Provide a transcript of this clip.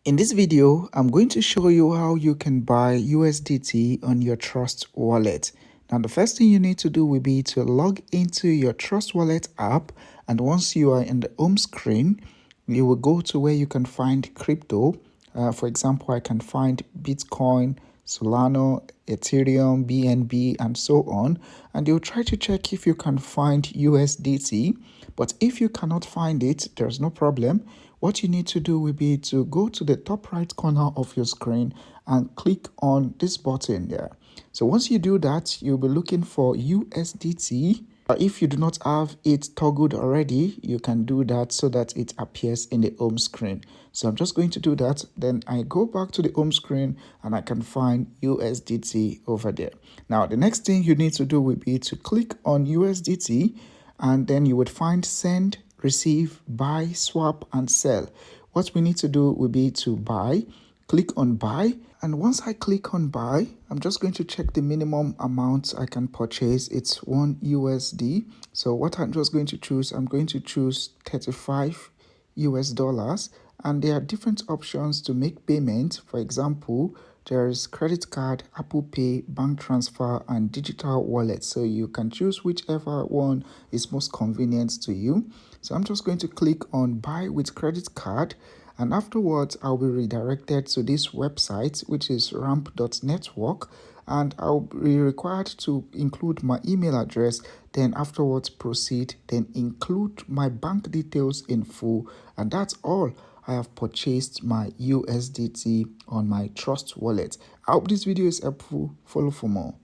In this video, I'm going to show you how you can buy USDT on your Trust Wallet. Now, the first thing you need to do will be to log into your Trust Wallet app, and once you are in the home screen, you will go to where you can find crypto. For example, I can find Bitcoin, Solana, Ethereum, BNB, and so on. And you'll try to check if you can find USDT. But if you cannot find it, there's no problem. What you need to do will be to go to the top right corner of your screen and click on this button there. So once you do that, you'll be looking for USDT. If you do not have it toggled already, you can do that so that it appears in the home screen. So I'm just going to do that. Then I go back to the home screen and I can find USDT over there. Now, the next thing you need to do will be to click on USDT, and then you would find send, receive, buy, swap, and sell. What we need to do will be to buy. Click on buy, and once I click on buy, I'm just going to check the minimum amount I can purchase. It's 1 USD. So what I'm just going to choose, I'm going to choose 35 US dollars, and there are different options to make payment. For example, there's credit card, Apple Pay, bank transfer, and digital wallet. So you can choose whichever one is most convenient to you. So I'm just going to click on buy with credit card, and afterwards I'll be redirected to this website, which is ramp.network, and I'll be required to include my email address, then afterwards proceed, then include my bank details in full, and that's all. I have purchased my USDT on my Trust Wallet. I hope this video is helpful. Follow for more.